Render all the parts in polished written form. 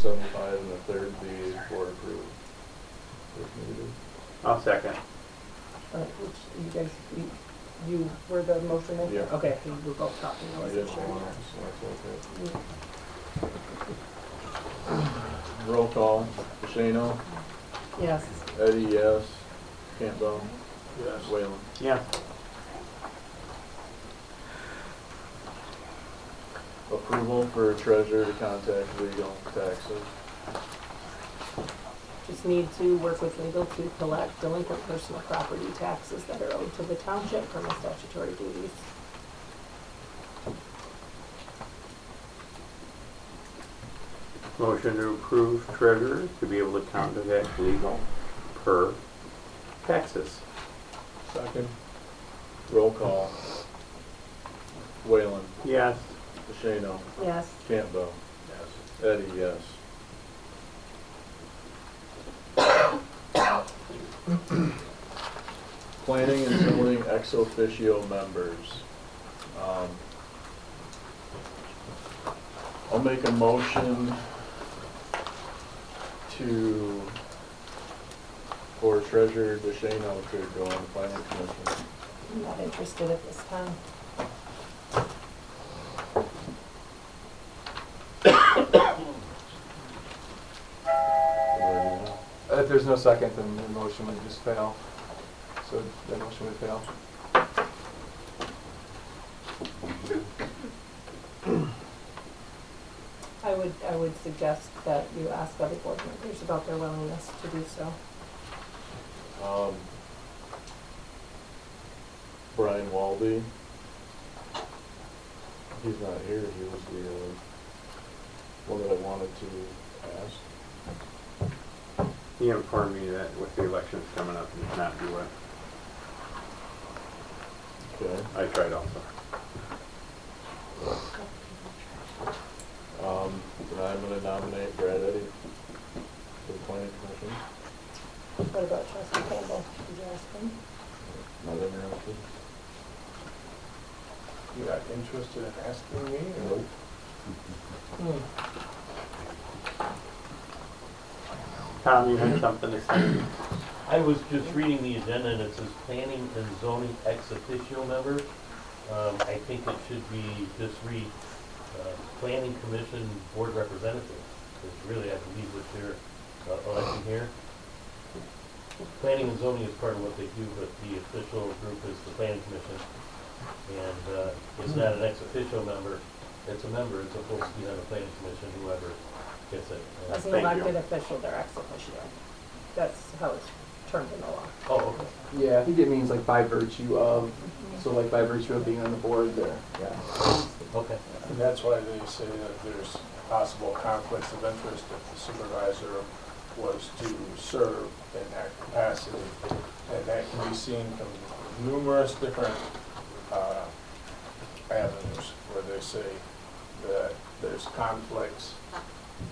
$75 and the third be board approved. If needed. I'll second. Which you guys, you were the motion maker? Yeah. Okay, we were both talking, I I wasn't didn't sure. want to, so that's okay. Mm. Roll call, Shano, Yes. Eddie, yes, Campbell, Yes. Whalen. Yeah. Approval for treasurer to contact legal taxes. Just need to work with legal to collect delinquent personal property taxes that are owed to the township for my statutory duties. Motion to approve treasurer to be able to contact legal per taxes. Second. Roll call, Whalen, Yes. Shano, Yes. Campbell, Yes. Eddie, yes. Planning and zoning ex officio members. I'll make a motion for Treasurer DeShano to go on the planning commission. I'm not interested at this time. If there's no second, then the motion would just fail. So the motion would fail. I would suggest that you ask other board members about their willingness to do so. Brian Walby. He's not here. He was the one that I wanted to ask. He informed me that with the elections coming up, he cannot do it. Okay. I tried also. Then I'm going to nominate Brad Eddy for the planning commission. What about Trustee Campbell? Did you ask him? Not interested. You're not interested in asking me? Or? Nope. Tom, you had something to say? I was just reading the agenda and it says planning and zoning ex officio member. I think it should be just read planning commission board representative. Because really, I believe what you're electing here. Planning and zoning is part of what they do, but the official group is the planning commission. And it's not an ex officio member. It's a member. It's a full seat on the planning commission, whoever gets it. As an Thank you. elected official, they're ex officio. That's how it's termed in the law. Oh, okay. Yeah, I think it means like by virtue of, so like by virtue of being on the board there, yeah. Okay. And that's why they say that there's possible conflicts of interest if the supervisor was to serve in that capacity. And that can be seen from numerous different avenues where they say that there's conflicts.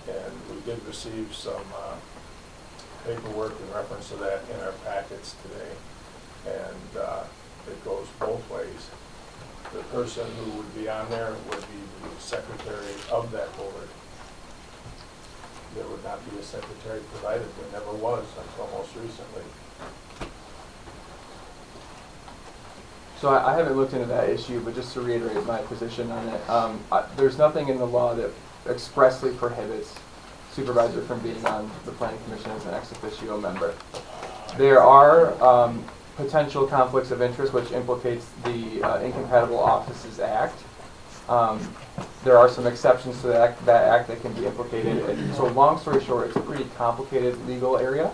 And we did receive some paperwork in reference to that in our packets today. And it goes both ways. The person who would be on there would be the secretary of that board. There would not be a secretary provided. There never was until most recently. So I haven't looked into that issue, but just to reiterate my position on it, there's nothing in the law that expressly prohibits supervisor from being on the planning commission as an ex officio member. There are potential conflicts of interest which implicates the Incompatible Offices Act. There are some exceptions to that act that can be implicated. And so long story short, it's a pretty complicated legal area.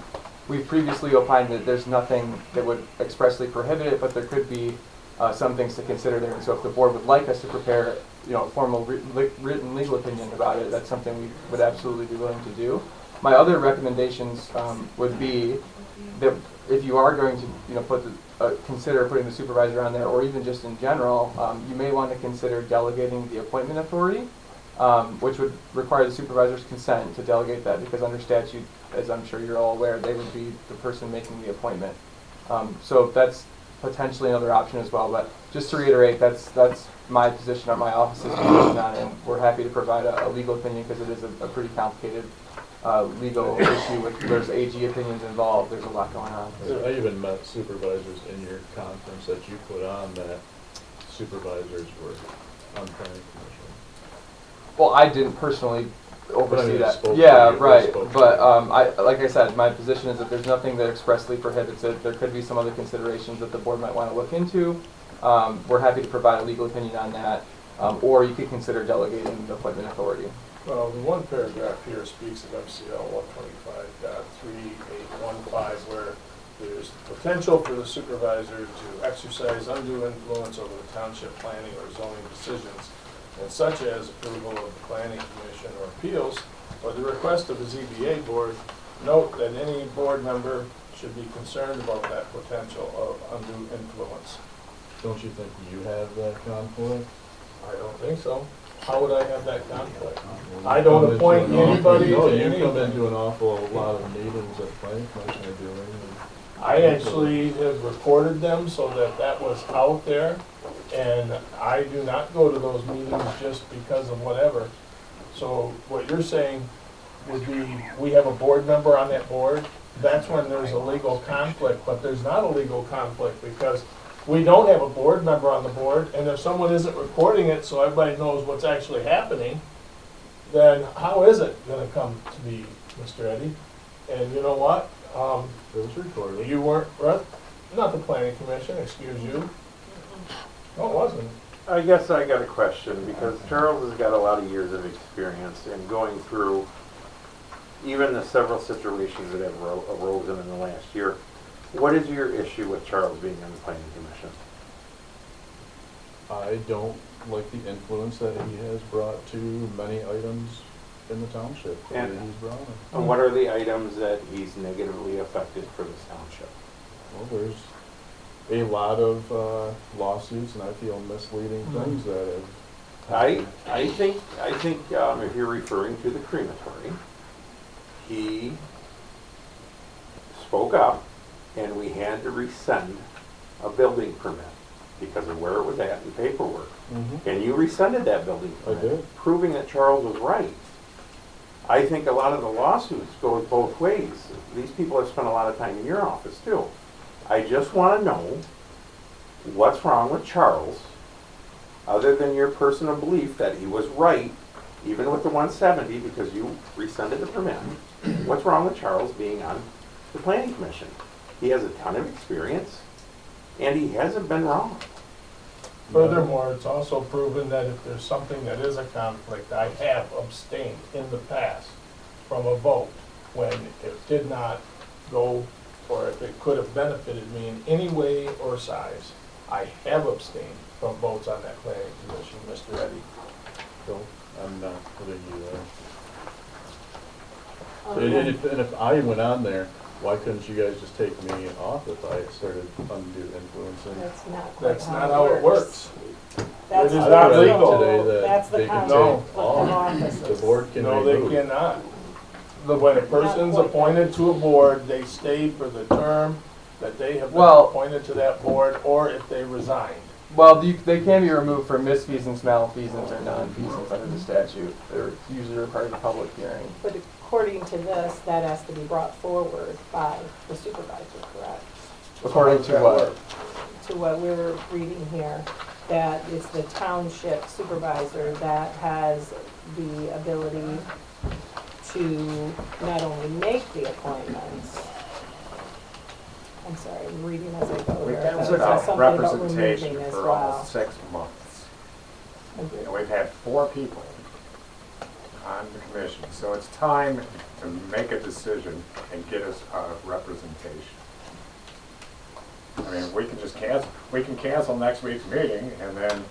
We've previously opined that there's nothing that would expressly prohibit it, but there could be some things to consider there. And so if the board would like us to prepare a formal written legal opinion about it, that's something we would absolutely be willing to do. My other recommendations would be that if you are going to consider putting the supervisor on there, or even just in general, you may want to consider delegating the appointment authority, which would require the supervisor's consent to delegate that, because under statute, as I'm sure you're all aware, they would be the person making the appointment. So that's potentially another option as well. But just to reiterate, that's my position on my office's position on it. And we're happy to provide a legal opinion because it is a pretty complicated legal issue with there's AG opinions involved. There's a lot going on. I even met supervisors in your conference that you put on that supervisors were on planning commission. Well, I didn't personally oversee they that. spoke to Yeah, you, they right. spoke to But you. like I said, my position is that there's nothing that expressly prohibits it. There could be some other considerations that the board might want to look into. We're happy to provide a legal opinion on that, or you could consider delegating the appointment authority. Well, the one paragraph here speaks of MCL 125.3815, where there's potential for the supervisor to exercise undue influence over the township planning or zoning decisions, and such as approval of the planning commission or appeals, or the request of a ZBA board. Note that any board member should be concerned about that potential of undue influence. Don't you think you have that conflict? I don't think so. How would I have that conflict? I don't appoint anybody No, to you come anything. into an awful lot of meetings that planning commission are doing. and- I actually have recorded them so that that was out there, and I do not go to those meetings just because of whatever. So what you're saying would be, we have a board member on that board, that's when there's a legal conflict, but there's not a legal conflict because we don't have a board member on the board, and if someone isn't recording it so everybody knows what's actually happening, then how is it gonna come to be, Mr. Eddy? And you know what? It was recorded. You weren't, not the planning commission, excuse you. No, it wasn't. I guess I got a question, because Charles has got a lot of years of experience in going through even the several situations that have arisen in the last year. What is your issue with Charles being on the planning commission? I don't like the influence that he has brought to many items in the township that And- he's brought in. And what are the items that he's negatively affected for this township? Well, there's a lot of lawsuits and I feel misleading things that have. I think if you're referring to the crematory, he spoke up and we had to rescind a building permit because of where it was at in paperwork. Mhm. And you rescinded that building I permit, did. proving that Charles was right. I think a lot of the lawsuits go both ways. These people have spent a lot of time in your office too. I just want to know what's wrong with Charles, other than your personal belief that he was right, even with the 170, because you rescinded the permit. What's wrong with Charles being on the planning commission? He has a ton of experience, and he hasn't been wrong. Furthermore, it's also proven that if there's something that is a conflict, I have abstained in the past from a vote when it did not go, or if it could have benefited me in any way or size. I have abstained from votes on that planning commission, Mr. Eddy. So I'm not putting you there. Um, And if I went on there, why couldn't you guys just take me off if I started undue influencing? That's not quite That's not how it works. That's It is the not rule. legal. Today that That's the they can concept take of all. offices. The board can No, they remove. cannot. When a person's appointed to a board, they stay for the term that they have been Well- appointed to that board, or if they resign. Well, they can be removed for misfeasance, malfeasance, or non-feasance under the statute. They're usually required a public hearing. But according to this, that has to be brought forward by the supervisor, correct? According to what? To what we're reading here, that it's the township supervisor that has the ability to not only make the appointments. I'm sorry, I'm reading as I go here. We've but it been says something about representation removing as for well. almost 6 months. And we've had 4 people on the commission, so it's time to make a decision and get us representation. I mean, we can just cancel next week's meeting and then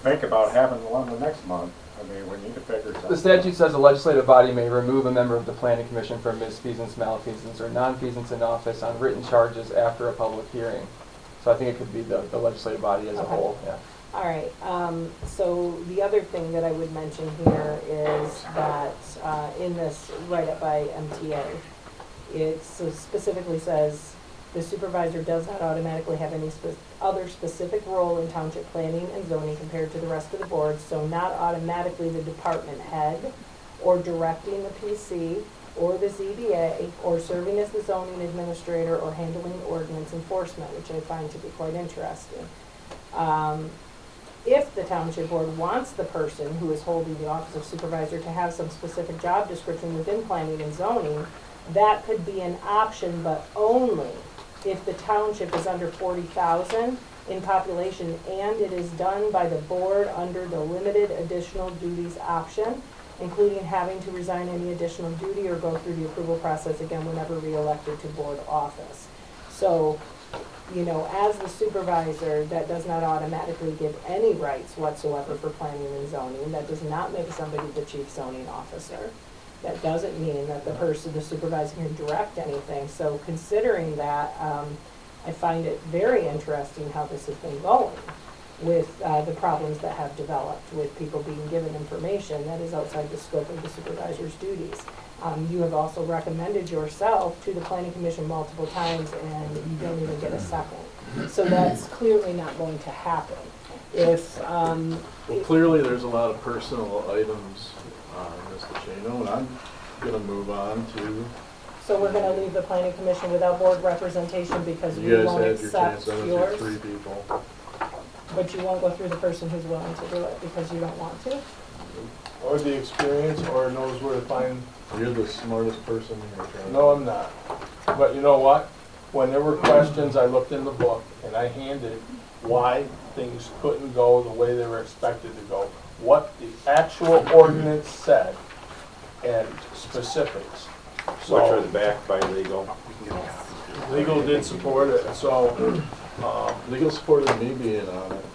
think about having one the next month. I mean, we need to figure something out. The statute says a legislative body may remove a member of the planning commission for misfeasance, malfeasance, or non-feasance in office on written charges after a public hearing. So I think it could be the legislative body as a Okay. whole, yeah. All right, so the other thing that I would mention here is that in this write-up by MTA, it specifically says The supervisor does not automatically have any other specific role in township planning and zoning compared to the rest of the board, so not automatically the department head, or directing the PC, or the ZBA, or serving as the zoning administrator, or handling ordinance enforcement, which I find to be quite interesting. If the township board wants the person who is holding the office of supervisor to have some specific job description within planning and zoning, that could be an option, but only if the township is under 40,000 in population and it is done by the board under the limited additional duties option, including having to resign any additional duty or go through the approval process again whenever reelected to board office. So, you know, as the supervisor, that does not automatically give any rights whatsoever for planning and zoning. That does not make somebody the chief zoning officer. That doesn't mean that the supervisor can direct anything. So considering that, I find it very interesting how this has been going with the problems that have developed with people being given information that is outside the scope of the supervisor's duties. You have also recommended yourself to the planning commission multiple times and you don't even get a second. So that's clearly not going to happen. Well, clearly there's a lot of personal items on Mr. Shano, and I'm gonna move on to, So we're gonna leave the planning commission without board representation because we you guys won't had your accept chance, I went yours, through 3 people. but you won't go through the person who's willing to do it because you don't want to? Or the experience, or knows where to find. You're the smartest person here, Charlie. No, I'm not. But you know what? When there were questions, I looked in the book and I handed why things couldn't go the way they were expected to go. What the actual ordinance said and specifics. Which are backed by legal. Legal did support it, so, Legal supported me being on it,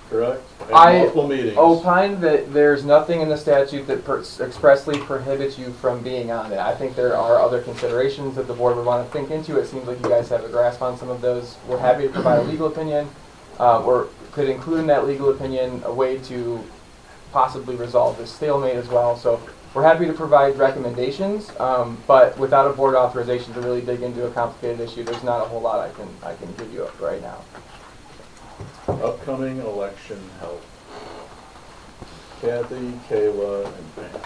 correct? At I multiple meetings. opine that there's nothing in the statute that expressly prohibits you from being on it. I think there are other considerations that the board would want to think into. It seems like you guys have a grasp on some of those. We're happy to provide a legal opinion, or could include in that legal opinion a way to possibly resolve this stalemate as well. So we're happy to provide recommendations, but without a board authorization to really dig into a complicated issue, there's not a whole lot I can give you right now. Upcoming election help. Kathy, Kayla, and Pam.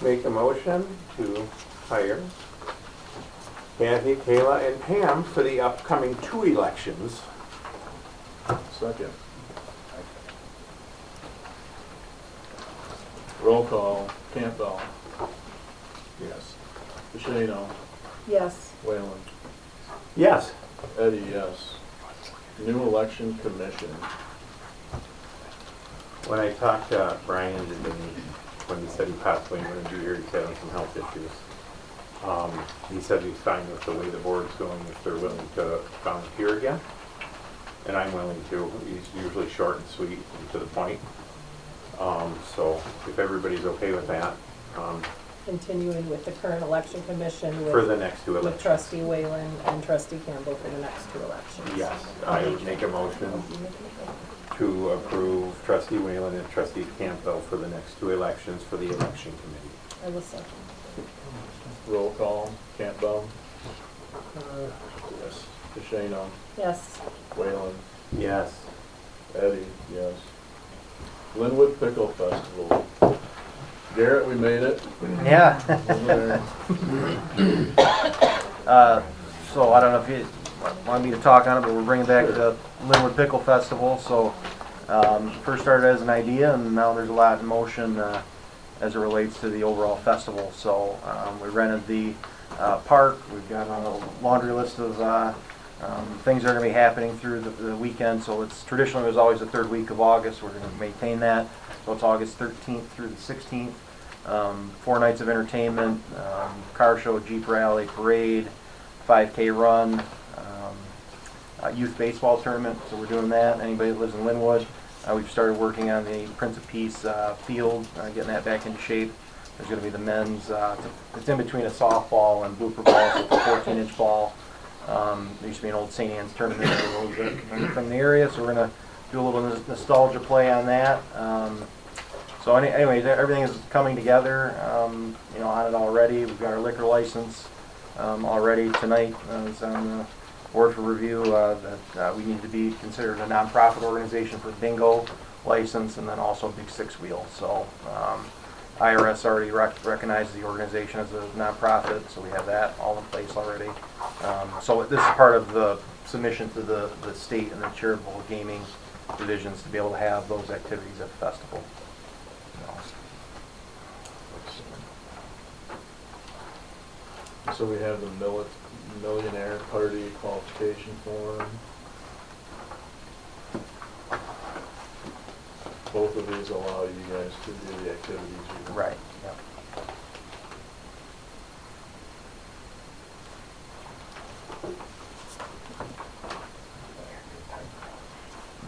Make a motion to hire Kathy, Kayla, and Pam for the upcoming 2 elections. Second. Roll call. Campbell. yes. Shano. Yes. Whalen. Yes. Eddie, yes. New election commission. When I talked to Brian today, when he said he possibly wanted to do here, he's having some health issues. He said he's fine with the way the board's going if they're willing to volunteer again. And I'm willing to. He's usually short and sweet and to the point. So if everybody's okay with that, Continuing with the current election commission for the with next 2 with elections. trustee Whalen and trustee Campbell for the next 2 elections. Yes, I would make a motion to approve trustee Whalen and trustee Campbell for the next 2 elections for the election committee. I will second. Roll call. Campbell. Yes. Shano. Yes. Whalen. Yes. Eddie, yes. Linwood Pickle Festival. Garrett, we made it. Yeah. Over there. So I don't know if you want me to talk on it, but we're bringing back the Linwood Pickle Festival. So first started as an idea, and now there's a lot in motion as it relates to the overall festival. So we rented the park. We've got a laundry list of things that are going to be happening through the weekend. So it's traditionally it was always the 3rd week of August. We're going to maintain that. So it's August 13th through the 16th. 4 nights of entertainment, car show, Jeep rally, parade, 5K run, youth baseball tournament. So we're doing that. Anybody that lives in Linwood, we've started working on the Prince of Peace field, getting that back into shape. There's going to be the men's. It's in between a softball and blooper ball, so it's a 14-inch ball. There used to be an old St. Anne's tournament a little bit from the area, so we're going to do a little nostalgia play on that. So anyways, everything is coming together, you know, on it already. We've got our liquor license already tonight. It's on the board for review that we need to be considered a nonprofit organization for bingo license, and then also Big Six Wheel. So IRS already recognizes the organization as a nonprofit, so we have that all in place already. So this is part of the submission to the state and the charitable gaming divisions to be able to have those activities at the festival. So we have the millionaire party qualification form. Both of these allow you guys to do the activities you want. Right. Yep.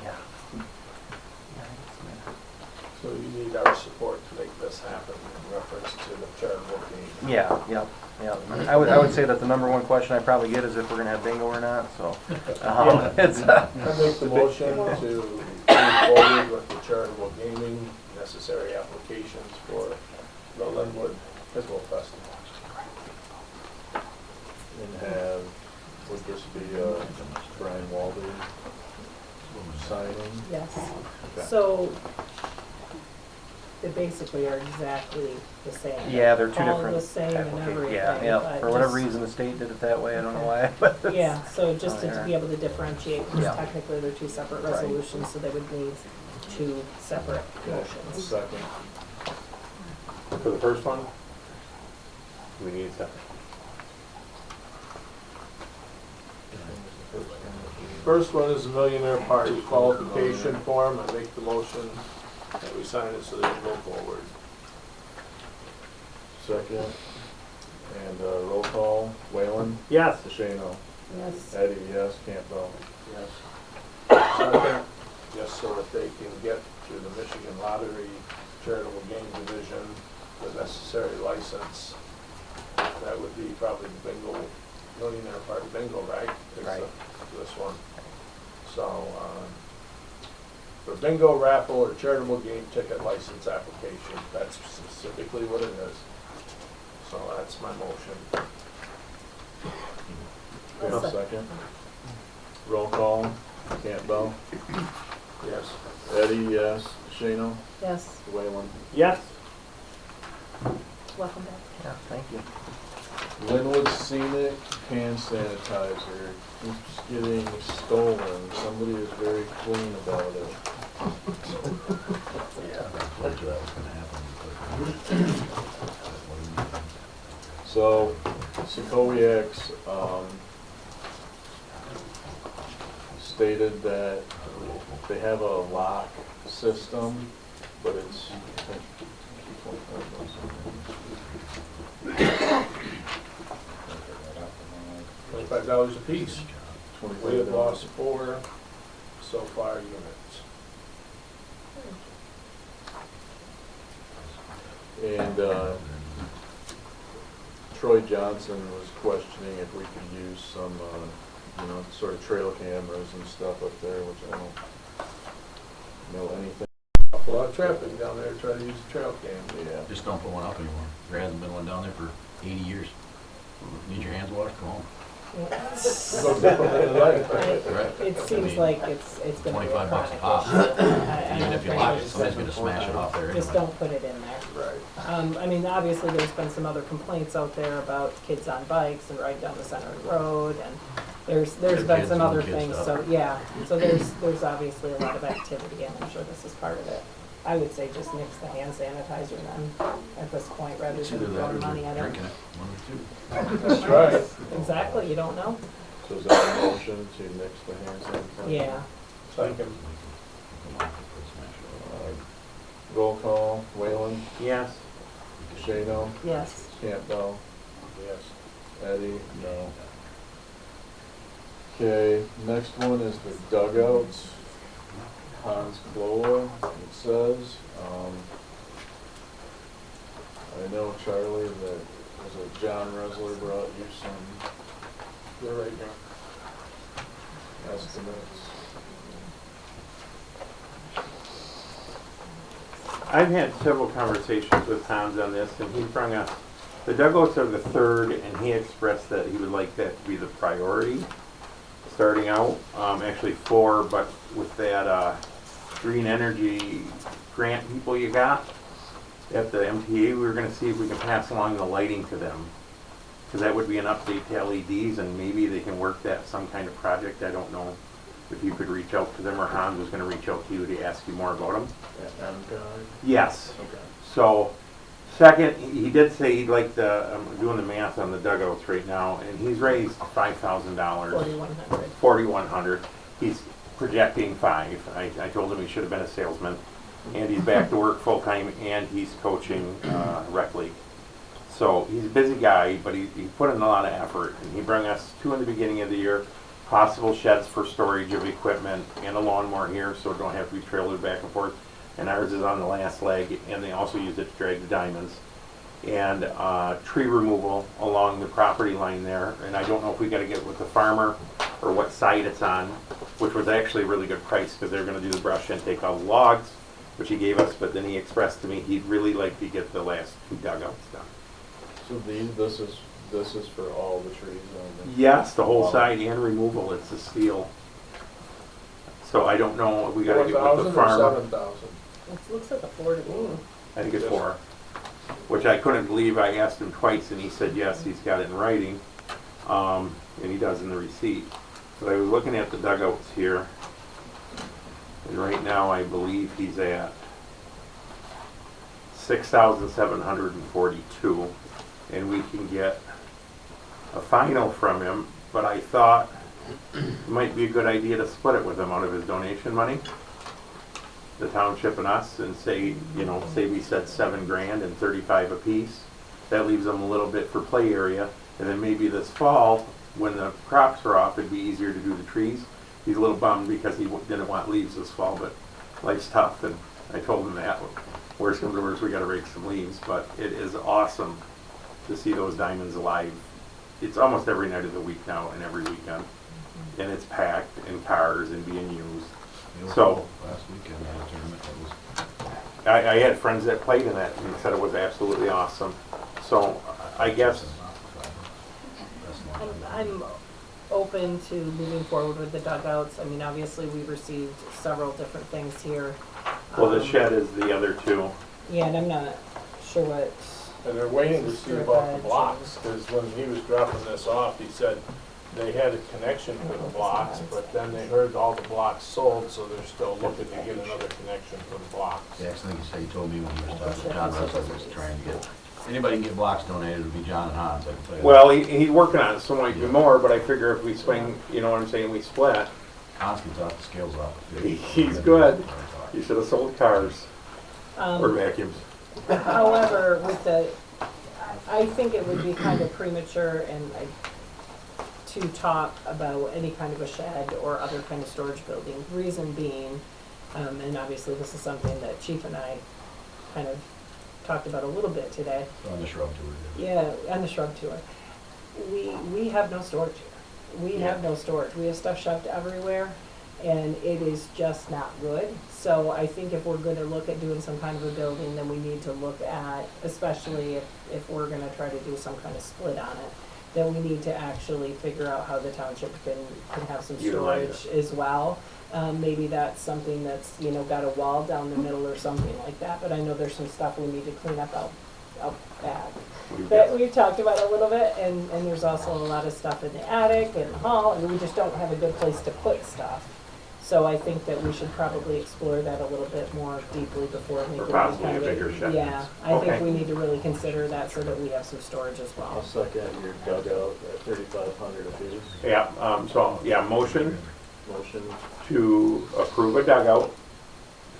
Yeah. So you need our support to make this happen in reference to the charitable game. Yeah. Yep. Yeah. I would say that the number one question I probably get is if we're gonna have bingo or not. So it's. I make the motion to move forward with the charitable gaming, necessary applications for the Linwood Pickle Festival. And would this be Brian Walden signing? Yes. Okay. So they basically are exactly the same. Yeah, they're two All different the same and applications. everything. Yeah. Yeah. but For whatever just- reason, the state did it that way. I don't know why. But Yeah, so just Oh, to yeah. be able to differentiate, because Yeah. technically they're two separate Right. resolutions, so they would need two separate Okay, motions. second. For the first one, we need a second. First one is the millionaire party qualification form. I make the motion that we sign it so they can go forward. Second. And roll call, Whalen, Yes. DeShano, Yes, Eddie, yes, Campbell. Yes. Second, just so that they can get through the Michigan Lottery Charitable Game Division, the necessary license. That would be probably the bingo, millionaire party bingo, right? Is Right. This one. So, for bingo, raffle, or charitable game ticket license application, that's specifically what it is. So that's my motion. I'll Okay, second. Roll call, Campbell, Yes. Eddie, yes, DeShano, yes, Whalen. Yes. welcome back. yeah. Thank you. Linwood Scenic hand sanitizer keeps getting stolen. Somebody is very clean about it. So, Secoviacs, stated that they have a lock system, but it's, $25 a piece. We have $25. lost 4 so far units. And Troy Johnson was questioning if we could use some, you know, sort of trail cameras and stuff up there, which I don't know anything. A lot of traffic down there, try to use the trail cam. Yeah. Just don't put one up anymore. There hasn't been one down there for 80 years. Need your hands washed, come home. Go dip 'em in the lake. Right. It seems like it's gonna be a 25 bucks a chronic pop. issue. I Even don't if you think lock we it, should- somebody's gonna smash it off there Just anyway. don't put it in there. Right. I mean, obviously, there's been some other complaints out there about kids on bikes and right down the center of the road, and there's been kids some doing other kid things, stuff. so, yeah. So there's obviously a lot of activity, and I'm sure this is part of it. I would say just mix the hand sanitizer then, at this point, rather It's than either that or throwing money they're at it. drinking it, one or two. That's right. Exactly, you don't know? So is that a motion to mix the hand sanitizer? Yeah. Second. Roll call, Whalen, Yes. DeShano, Yes. Campbell, Yes. Eddie, no. Okay, next one is the Dugouts. Hans Kloa, it says. I know, Charlie, that was it John Resler brought you some They're right now. estimates. I've had several conversations with Hans on this, and he brought us, the dugouts are the third, and he expressed that he would like that to be the priority, starting out. Actually four, but with that, green energy grant people you got at the MTA, we were gonna see if we can pass along the lighting to them. Cause that would be an update to LEDs, and maybe they can work that some kind of project. I don't know if you could reach out to them, or Hans was gonna reach out to you to ask you more about them. Yes. Okay. So, second, he did say he'd like the, I'm doing the math on the dugouts right now, and he's raised $5,000. 4,100. 4,100. He's projecting 5. I told him he should have been a salesman. And he's back to work full-time, and he's coaching rec league. So he's a busy guy, but he put in a lot of effort. And he brought us 2 in the beginning of the year, possible sheds for storage of equipment, and a lawnmower here, so it don't have to be trailered back and forth. And ours is on the last leg, and they also use it to drag the diamonds. And tree removal along the property line there. And I don't know if we got to get with the farmer or what site it's on, which was actually a really good price, because they're going to do the brush and take all the logs, which he gave us. But then he expressed to me he'd really like to get the last 2 dugouts done. So this is for all the trees on the... Yes, the whole side and removal. It's a steel. So I don't know. We got to get with the 4,000 or farmer. 7,000? It looks like a 4 to me. I think it's 4. Which I couldn't believe. I asked him twice, and he said yes, he's got it in writing, and he does in the receipt. But I was looking at the dugouts here, and right now I believe he's at 6,742, and we can get a final from him. But I thought it might be a good idea to split it with him out of his donation money, the township and us, and say, say we said $7,000 and 35 apiece. That leaves them a little bit for play area, and then maybe this fall, when the crops are off, it'd be easier to do the trees. He's a little bummed because he didn't want leaves this fall, but life's tough, and I told him that. Worst comes to worst, we got to rake some leaves, but it is awesome to see those diamonds alive. It's almost every night of the week now, and every weekend, and it's packed in cars and being used. So last weekend, I had a tournament that was. I had friends that played in that and said it was absolutely awesome. So I guess I'm open to moving forward with the dugouts. I mean, obviously, we received several different things here. well, the shed is the other 2. Yeah, and I'm not sure what. And they're waiting to see about the blocks, because when he was dropping this off, he said they had a connection for the blocks, but then they heard all the blocks sold, so they're still looking to get another connection for the blocks. Yeah, I think he told me when he was talking to John Russell, he was trying to get, anybody can get blocks donated, it would be John and Hans, I can tell you. Well, he's working on it, so might be more, but I figure if we swing, you know what I'm saying, we split. Hans can talk the scales off the field. He's good. He should have sold cars or vacuums. However, I think it would be kind of premature to talk about any kind of a shed or other kind of storage building. Reason being, and obviously this is something that Chief and I kind of talked about a little bit today. On the shrub tour. Yeah, on the shrub tour. We have no storage here. We have no storage. We have stuff shoved everywhere, and it is just not good. So I think if we're going to look at doing some kind of a building, then we need to look at, especially if we're going to try to do some kind of split on it, then we need to actually figure out how the township can have some storage as well. Maybe that's something that's, got a wall down the middle or something like that, but I know there's some stuff we need to clean up out back that we've talked about a little bit, and there's also a lot of stuff in the attic and the hall, and we just don't have a good place to put stuff. So I think that we should probably explore that a little bit more deeply before making any possibly kind a bigger of, shed. yeah, I Okay. think we need to really consider that so that we have some storage as I'll well. second your dugout at 3,500 apiece. Yeah, motion Motion, to approve a dugout,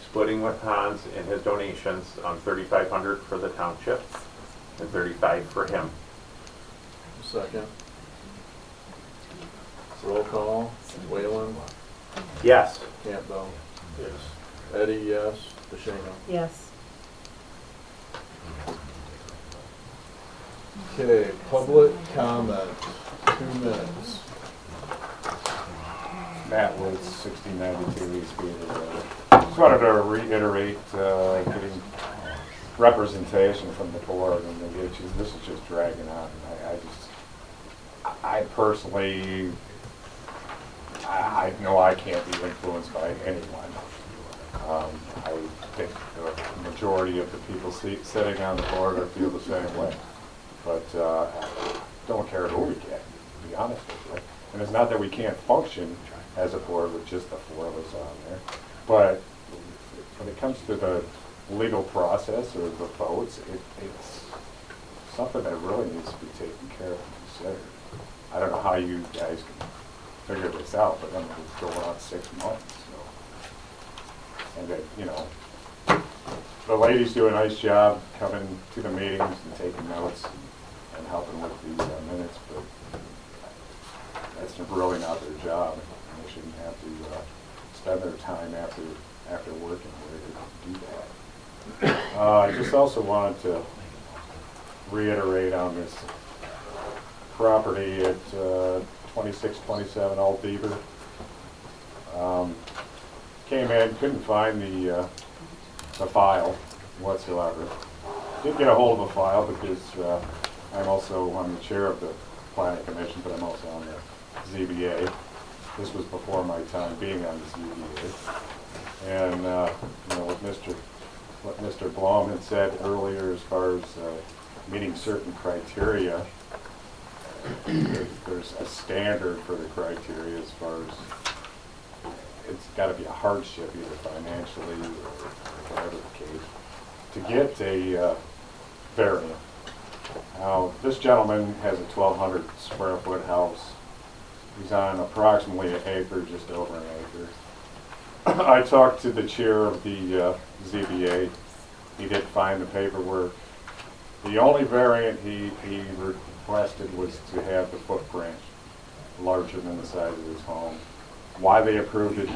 splitting with Hans and his donations on 3,500 for the township and 35 for him. second. Roll call, Whalen, Yes. Campbell, Yes. Eddie, yes, DeShano. Yes. Okay, public comment, 2 minutes. Matt Woods, 1692 East Gateway Road. Just wanted to reiterate, getting representation from the board, and this is just dragging on. I personally, I know I can't be influenced by anyone. I think the majority of the people sitting on the board feel the same way. But don't care who we get, to be honest with you. And it's not that we can't function as a board with just the 4 of us on there. But when it comes to the legal process or the votes, it's something that really needs to be taken care of and considered. I don't know how you guys can figure this out, but I mean, it's going on 6 months. So. And that, you know, the ladies do a nice job coming to the meetings and taking notes and helping with the minutes, but that's really not their job. And they shouldn't have to spend their time after working here to do that. I just also wanted to reiterate on this property at 2627 Old Beaver. Came in, couldn't find the file whatsoever. Did get a hold of a file because I'm the chair of the planning commission, but I'm also on the ZBA. This was before my time being on the ZBA. And you know, what Mr. Blom had said earlier as far as meeting certain criteria, there's a standard for the criteria as far as it's got to be a hardship either financially or whatever the case to get a variant. Now, this gentleman has a 1,200 square foot house. He's on approximately an acre, just over an acre. I talked to the chair of the ZBA. He did find the paperwork. The only variant he requested was to have the footprint larger than the size of his home. Why they approved it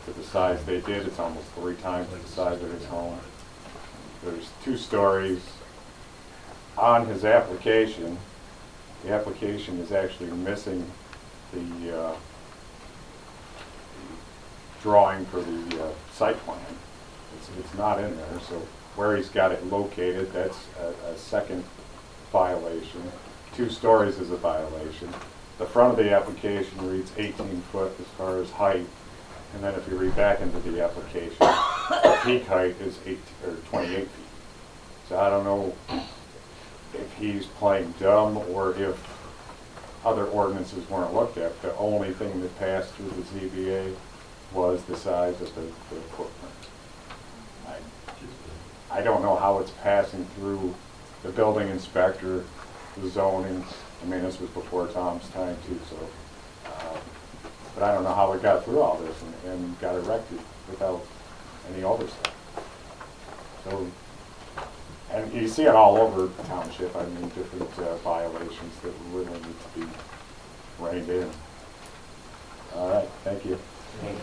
to the size they did, it's almost 3 times the size of his home. There's 2 stories. On his application, the application is actually missing the drawing for the site plan. It's not in there, so where he's got it located, that's a second violation. 2 stories is a violation. The front of the application reads 18 foot as far as height, and then if you read back into the application, the peak height is 28 feet. So I don't know if he's playing dumb or if other ordinances weren't looked at. The only thing that passed through the ZBA was the size of the footprint. I don't know how it's passing through the building inspector, the zoning. I mean, this was before Tom's time too, so. But I don't know how it got through all this and got erected without any oversight. So, and you see it all over the township. I mean, different violations that really need to be reined in. All right, thank you. Thank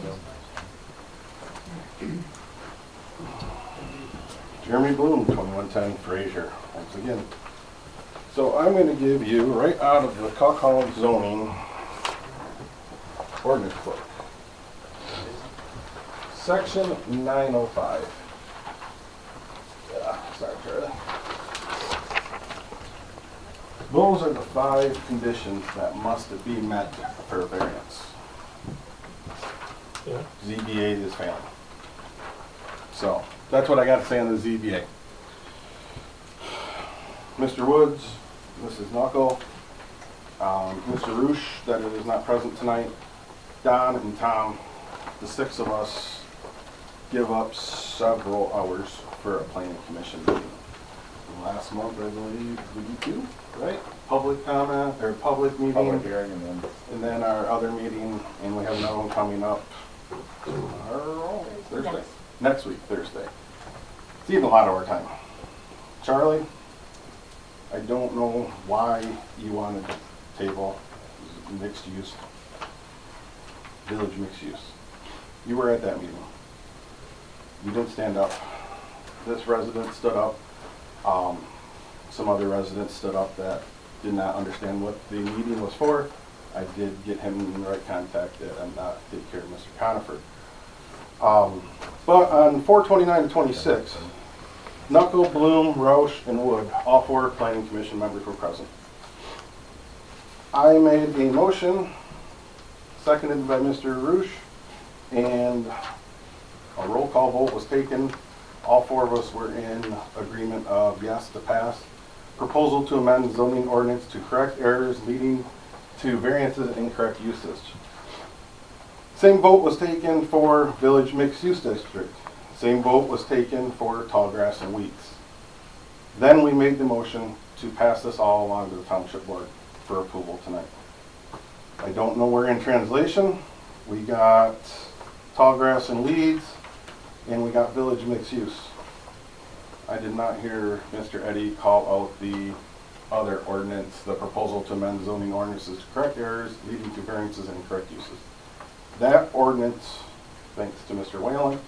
you. Jeremy Bloom, 2110 Fraser, once again. So I'm going to give you, right out of the Cock zoning ordinance book, section 905. Yeah, sorry, Charlie. Those are the 5 conditions that must be met for variance. Yeah. ZBA is failing. So that's what I got to say on the ZBA. Mr. Woods, Mrs. Knuckle, Mr. Roosh, that is not present tonight, Don and Tom, the 6 of us give up several hours for a planning commission meeting. Last month, I believe, we did 2, right? Public comment, or public meeting. Public hearing and then our other meeting, and we have another one coming up tomorrow, Thursday. Next week, Thursday. It's even a lot of our time. Charlie, I don't know why you wanted to table mixed use, village mixed use. You were at that meeting. You didn't stand up. This resident stood up. Some other residents stood up that did not understand what the meeting was for. I did get him in the right contact and not take care of Mr. Coniford. But on 4/29 to 26, Knuckle, Bloom, Roush, and Wood, all 4 planning commission members were present. I made a motion, seconded by Mr. Roush, and a roll call vote was taken. All 4 of us were in agreement of yes to pass. Proposal to amend zoning ordinance to correct errors leading to variances and incorrect usage. Same vote was taken for village mixed use district. Same vote was taken for tall grass and weeds. Then we made the motion to pass this all along to the township board for approval tonight. I don't know where in translation. We got tall grass and weeds, and we got village mixed use. I did not hear Mr. Eddy call out the other ordinance, the proposal to amend zoning ordinances to correct errors leading to variances and incorrect uses. That ordinance, thanks to Mr. Whalen,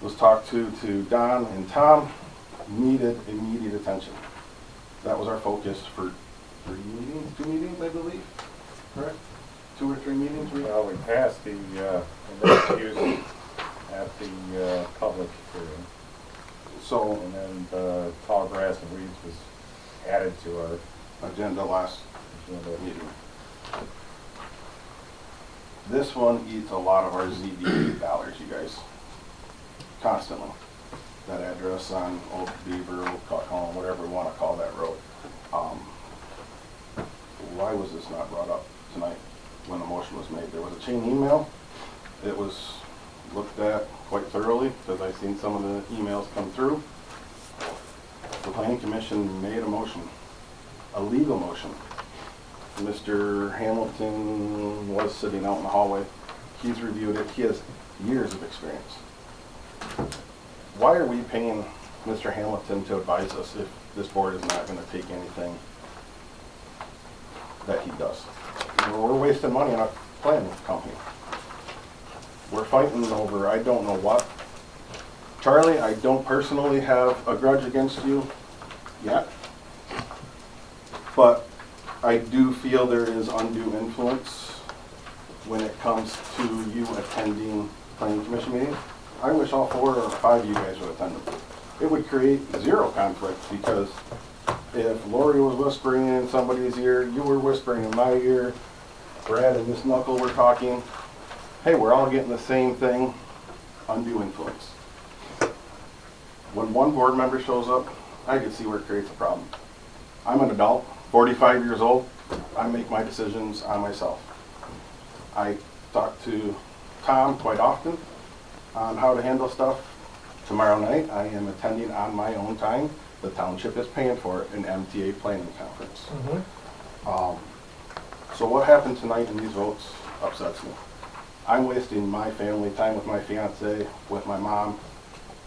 was talked to Don and Tom, needed immediate attention. That was our focus for 2 meetings, I believe, correct? 2 or 3 meetings? Well, we passed the mixed use at the public hearing. So, And then the tall grass and weeds was added to our agenda last agenda. meeting. This one eats a lot of our ZBA dollars, you guys. Constantly. That address on Old Beaver, Old Cock, whatever we want to call that road. Why was this not brought up tonight when the motion was made? There was a chain email. It was looked at quite thoroughly because I've seen some of the emails come through. The planning commission made a motion, a legal motion. Mr. Hamilton was sitting out in the hallway. He's reviewed it. He has years of experience. Why are we paying Mr. Hamilton to advise us if this board is not going to take anything that he does? We're wasting money on a planning company. We're fighting over I don't know what. Charlie, I don't personally have a grudge against you yet, but I do feel there is undue influence when it comes to you attending planning commission meetings. I wish all 4 or 5 of you guys would attend them. It would create 0 conflict because if Lori was whispering in somebody's ear, you were whispering in my ear, Brad and Miss Knuckle were talking, hey, we're all getting the same thing, undue influence. When one board member shows up, I can see where it creates a problem. I'm an adult, 45 years old. I make my decisions on myself. I talk to Tom quite often on how to handle stuff. Tomorrow night, I am attending on my own time. The township is paying for it, an MTA planning conference. So what happened tonight in these votes upsets me. I'm wasting my family time with my fiance, with my mom,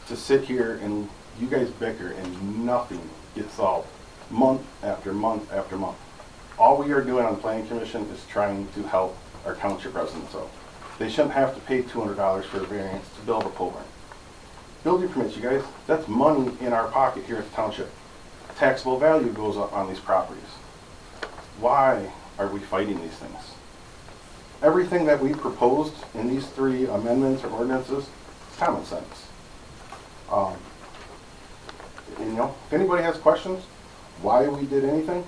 to sit here and you guys bicker and nothing gets solved month after month after month. All we are doing on the planning commission is trying to help our township residents out. They shouldn't have to pay $200 for a variance to build a pole barn. Building permits, you guys, that's money in our pocket here at the township. Taxable value goes up on these properties. Why are we fighting these things? Everything that we proposed in these 3 amendments or ordinances is common sense. If anybody has questions, why we did anything,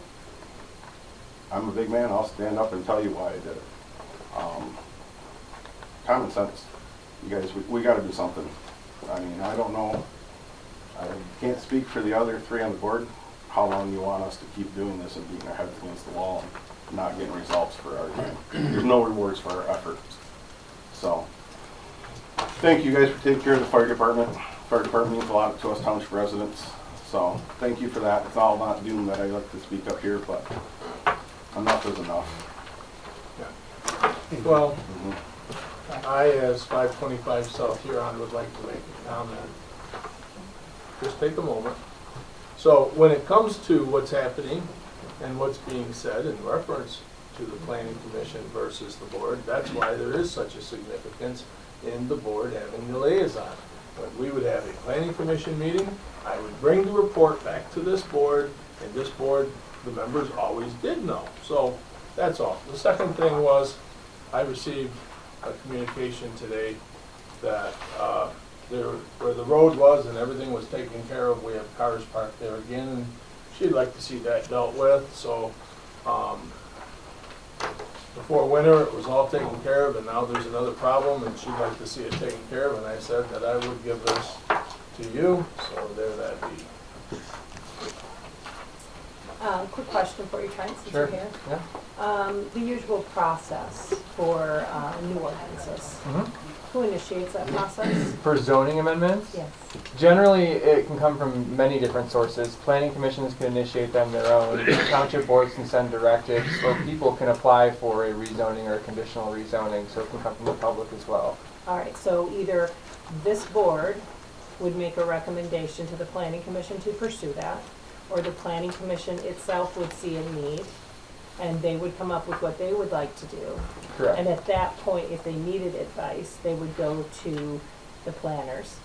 I'm a big man, I'll stand up and tell you why I did it. Common sense. You guys, we got to do something. I mean, I don't know, I can't speak for the other 3 on the board, how long you want us to keep doing this and beating our heads against the wall and not getting results for our time. There's no rewards for our efforts. So, thank you guys for taking care of the fire department. Fire department means a lot to us township residents. So, thank you for that. It's all not doom that I like to speak up here, but enough is enough. Well, I, as 525 South Huron, would like to make a comment. Just take a moment. So when it comes to what's happening and what's being said in reference to the planning commission versus the board, that's why there is such a significance in the board having the liaison. When we would have a planning commission meeting, I would bring the report back to this board, and this board, the members always did know. So that's all. The second thing was, I received a communication today that there, where the road was and everything was taken care of, we have cars parked there again, and she'd like to see that dealt with, so, before winter, it was all taken care of, and now there's another problem, and she'd like to see it taken care of, and I said that I would give this to you, so there that be. Quick question for you, Trent, since Sure. you're here. Yeah. The usual process for new ordinances. Who initiates that process? For zoning amendments? Yes. Generally, it can come from many different sources. Planning commissions can initiate them their own. Township boards can send directives, or people can apply for a rezoning or a conditional rezoning, so it can come from the public as well. All right, so either this board would make a recommendation to the planning commission to pursue that, or the planning commission itself would see a need, and they would come up with what they would like to do. Correct. And at that point, if they needed advice, they would go to the planners.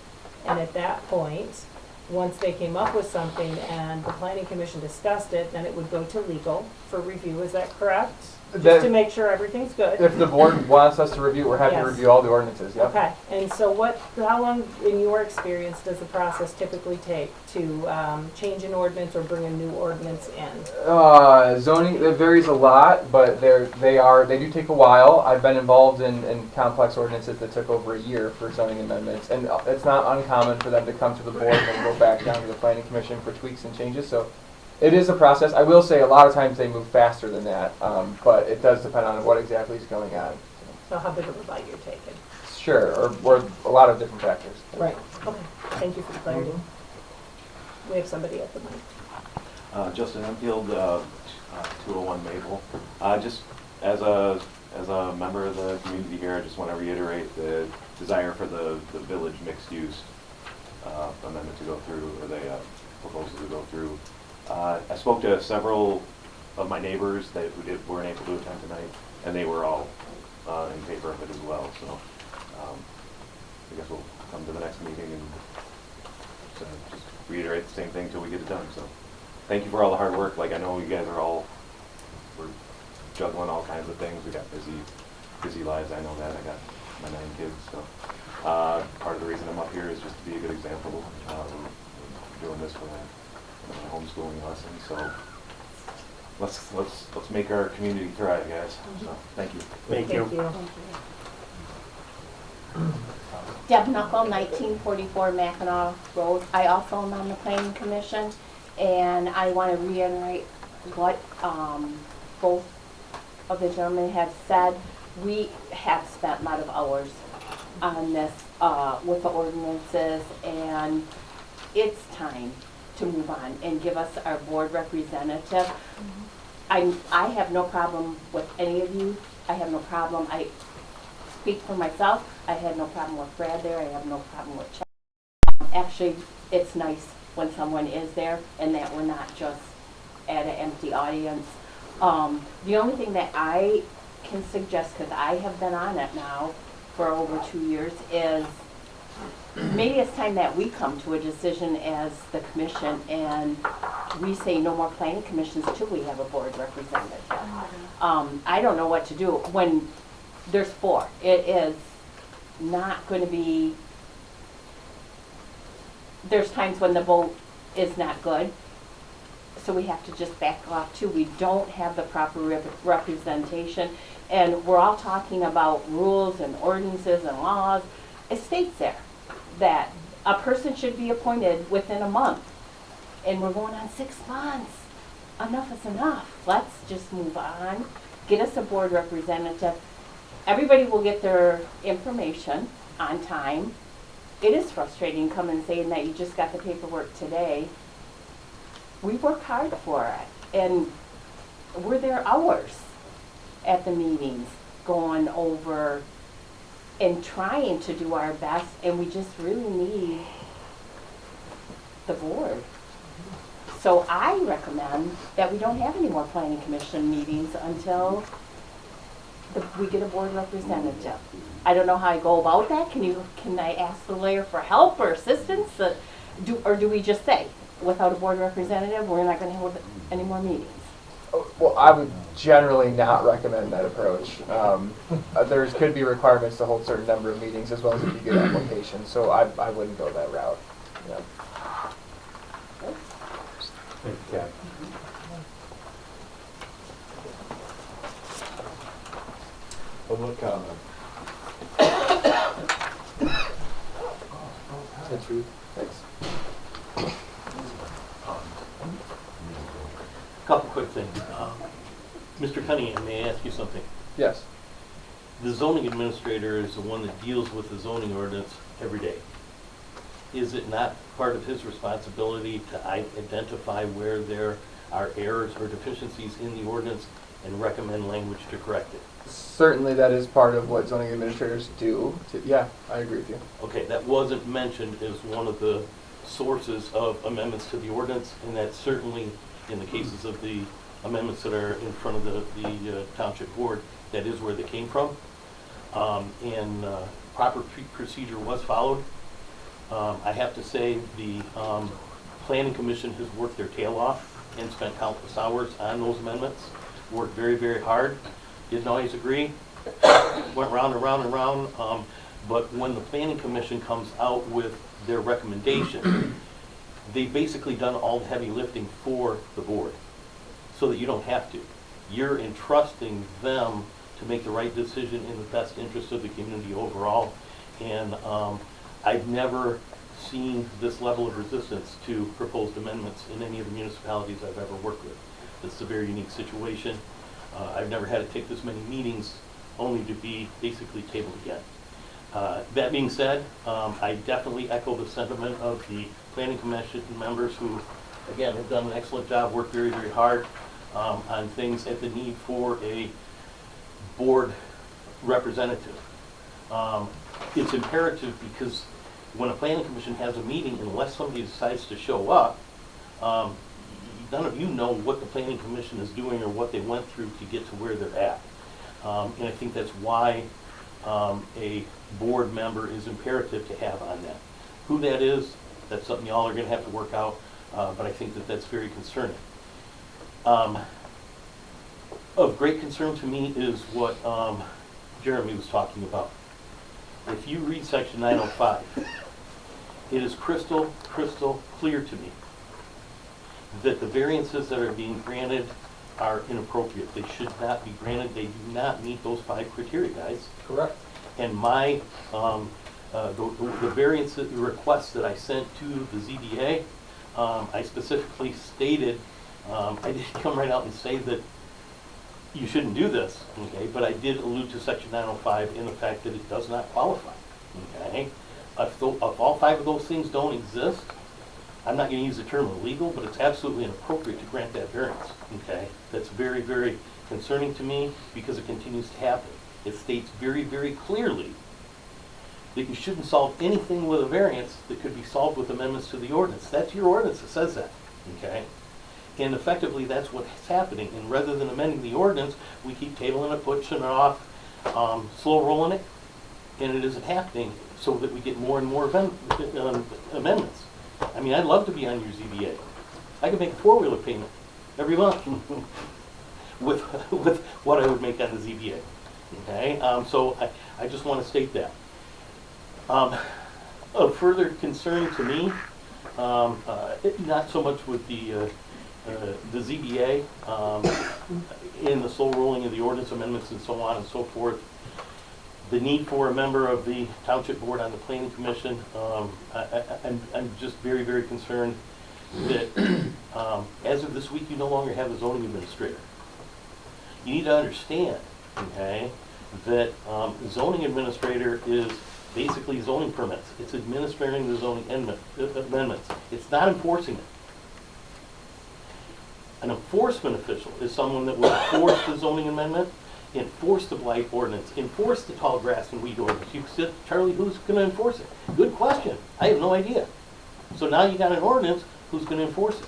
And at that point, once they came up with something and the planning commission discussed it, then it would go to legal for review, is that correct? Just to make sure everything's good? If the board wants us to review, we're happy to Yes. review all the ordinances, yep. Okay, and so how long, in your experience, does the process typically take to change an ordinance or bring a new ordinance in? Zoning, it varies a lot, but they do take a while. I've been involved in complex ordinances that took over a year for zoning amendments, and it's not uncommon for them to come to the board and then go back down to the planning commission for tweaks and changes, so it is a process. I will say a lot of times they move faster than that, but it does depend on what exactly is going on. So how big of a bite you're taking? Sure, or a lot of different factors. Right, okay, thank you for the clarity. We have somebody at the mic. Justin Enfield, 201 Maple. Just as a member of the community here, I just want to reiterate the desire for the village mixed use amendment to go through, or the proposal to go through. I spoke to several of my neighbors that weren't able to attend tonight, and they were all in favor of it as well. So I guess we'll come to the next meeting and just reiterate the same thing until we get it done. So thank you for all the hard work. Like, I know you guys we're juggling all kinds of things. We got busy lives. I know that. I got my 9 kids. So part of the reason I'm up here is just to be a good example. Doing this for my homeschooling lessons. So let's make our community thrive, guys. So thank you. Thank you. Deb Knuckle, 1944 Mackinac Road. I also am on the planning commission, and I want to reiterate what both of the gentlemen have said. We have spent a lot of hours on this with the ordinances, and it's time to move on and give us our board representative. I have no problem with any of you. I have no problem. I speak for myself. I had no problem with Brad there. I have no problem with Chuck. Actually, it's nice when someone is there and that we're not just at an empty audience. The only thing that I can suggest, because I have been on it now for over 2 years, is maybe it's time that we come to a decision as the commission and we say no more planning commissions until we have a board representative. I don't know what to do when there's 4. It is not going to be, there's times when the vote is not good, so we have to just back off too. We don't have the proper representation, and we're all talking about rules and ordinances and laws. It states there that a person should be appointed within a month, and we're going on 6 months. Enough is enough. Let's just move on. Get us a board representative. Everybody will get their information on time. It is frustrating coming saying that you just got the paperwork today. We work hard for it, and we're there hours at the meetings going over and trying to do our best, and we just really need the board. So I recommend that we don't have any more planning commission meetings until we get a board representative. I don't know how I go about that. Can I ask the lawyer for help or assistance? Or do we just say, without a board representative, we're not going to hold any more meetings? Well, I would generally not recommend that approach. There could be requirements to hold a certain number of meetings as well as if you get applications, so I wouldn't go that route. Yeah. Thank you, Cap. Public comment. That's true. Thanks. Couple quick things. Mr. Cunningham, may I ask you something? Yes. The zoning administrator is the one that deals with the zoning ordinance every day. Is it not part of his responsibility to identify where there are errors or deficiencies in the ordinance and recommend language to correct it? Certainly that is part of what zoning administrators do. Yeah, I agree with you. Okay, that wasn't mentioned as one of the sources of amendments to the ordinance, and that's certainly in the cases of the amendments that are in front of the township board, that is where they came from. And proper procedure was followed. I have to say the planning commission has worked their tail off and spent countless hours on those amendments, worked very, very hard. Didn't always agree, went round and round and round, but when the planning commission comes out with their recommendation, they've basically done all the heavy lifting for the board, so that you don't have to. You're entrusting them to make the right decision in the best interest of the community overall, and I've never seen this level of resistance to proposed amendments in any of the municipalities I've ever worked with. It's a very unique situation. I've never had to take this many meetings only to be basically tabled again. That being said, I definitely echo the sentiment of the planning commission members who, again, have done an excellent job, worked very, very hard on things at the need for a board representative. It's imperative because when a planning commission has a meeting, unless somebody decides to show up, none of you know what the planning commission is doing or what they went through to get to where they're at. And I think that's why a board member is imperative to have on that. Who that is, that's something y'all are going to have to work out, but I think that that's very concerning. Of great concern to me is what Jeremy was talking about. If you read section 905, it is crystal clear to me that the variances that are being granted are inappropriate. They should not be granted. They do not meet those 5 criteria, guys. Correct. And my, the variance requests that I sent to the ZBA, I specifically stated, I didn't come right out and say that you shouldn't do this, okay, but I did allude to section 905 in the fact that it does not qualify, okay? If all 5 of those things don't exist, I'm not going to use the term illegal, but it's absolutely inappropriate to grant that variance, okay? That's very, very concerning to me because it continues to happen. It states very, very clearly that you shouldn't solve anything with a variance that could be solved with amendments to the ordinance. That's your ordinance that says that, okay? And effectively, that's what's happening. And rather than amending the ordinance, we keep tabling it, pushing it off, slow rolling it, and it isn't happening so that we get more and more amendments. I mean, I'd love to be on your ZBA. I could make a 4-wheeler payment every month with what I would make on the ZBA. Okay, so I just want to state that. Of further concern to me, not so much with the ZBA in the slow rolling of the ordinance amendments and so on and so forth. The need for a member of the township board on the planning commission, I'm just very, very concerned that as of this week, you no longer have a zoning administrator. You need to understand, okay, that zoning administrator is basically zoning permits. It's administering the zoning amendments. It's not enforcing it. An enforcement official is someone that will enforce the zoning amendment, enforce the blight ordinance, enforce the tall grass and weed ordinance. You said, Charlie, who's going to enforce it? Good question. I have no idea. So now you got an ordinance, who's going to enforce it?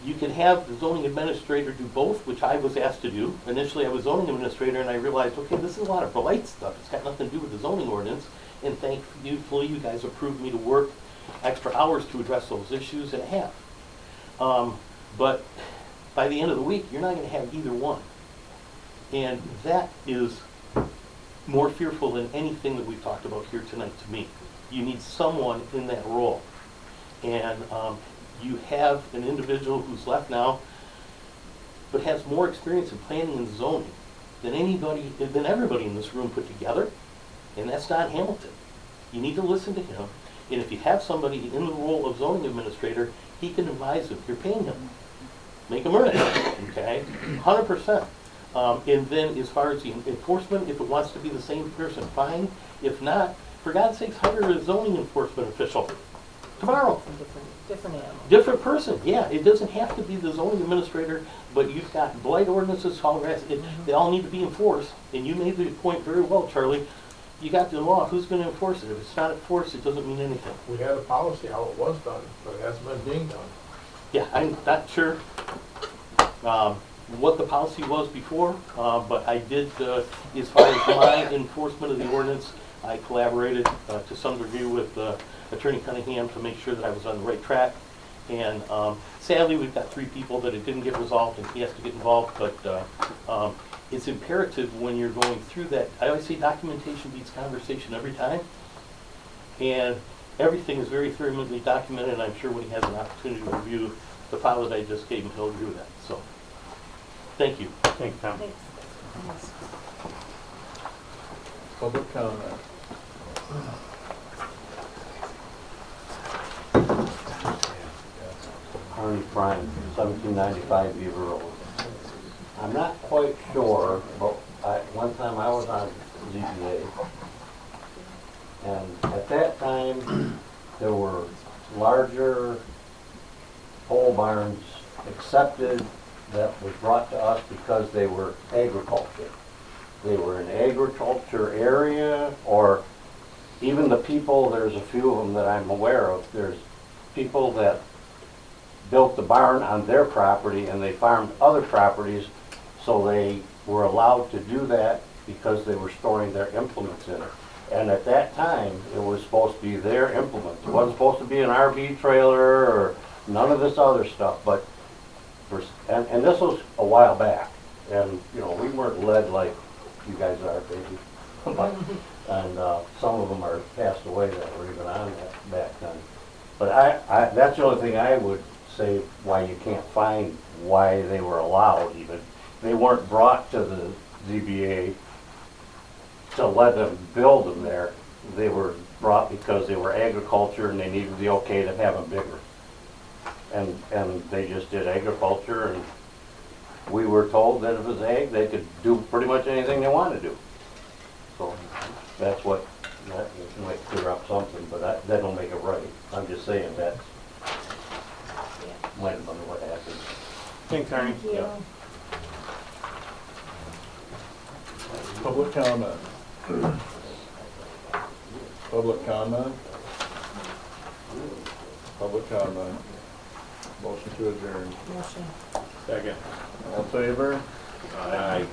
You can have the zoning administrator do both, which I was asked to do. Initially, I was zoning administrator, and I realized, okay, this is a lot of blight stuff. It's got nothing to do with the zoning ordinance. And thankfully, you guys approved me to work extra hours to address those issues, and I have. But by the end of the week, you're not gonna have either one. And that is more fearful than anything that we've talked about here tonight to me. You need someone in that role. And you have an individual who's left now, but has more experience in planning and zoning than everybody in this room put together, and that's Don Hamilton. You need to listen to him, and if you have somebody in the role of zoning administrator, he can advise them. You're paying him. Make him earn it, okay? 100%. And then as far as the enforcement, if it wants to be the same person, fine. If not, for God's sakes, hire a zoning enforcement official tomorrow. Different animal. Different person, yeah. It doesn't have to be the zoning administrator, but you've got blight ordinances, tall grass, they all need to be enforced. And you made the point very well, Charlie. You got the law, who's gonna enforce it? If it's not enforced, it doesn't mean anything. We had a policy how it was done, but it hasn't been being done. Yeah, I'm not sure what the policy was before, but I did, as far as my enforcement of the ordinance, I collaborated to some degree with Attorney Cunningham to make sure that I was on the right track. And sadly, we've got 3 people that it didn't get resolved, and he has to get involved. But it's imperative when you're going through that. I always say documentation beats conversation every time. And everything is very thoroughly documented, and I'm sure when he has an opportunity to review the file that I just gave him, he'll agree with that. So, thank you. Thanks, Tom. Public comment. Arnie Prime, 1795 Beaver Road. I'm not quite sure, but one time I was on ZBA, and at that time, there were larger pole barns accepted that was brought to us because they were agriculture. They were an agriculture area, or even the people, there's a few of them that I'm aware of, there's people that built the barn on their property and they farmed other properties, so they were allowed to do that because they were storing their implements in it. And at that time, it was supposed to be their implements. It wasn't supposed to be an RV trailer or none of this other stuff, but and this was a while back, and you know, we weren't led like you guys are, baby. And some of them are passed away that were even on that back then. But that's the only thing I would say why you can't find why they were allowed even. They weren't brought to the ZBA to let them build them there. They were brought because they were agriculture and they needed the okay to have them bigger. And they just did agriculture, and we were told that if it was ag, they could do pretty much anything they wanted to do. So that's what, that might clear up something, but that don't make it right. I'm just saying that might have been what happened. Thanks, Arnie. Thank you. Public comment. Public comment. Public comment. Motion to adjourn. Motion. Second. All in favor? Aye.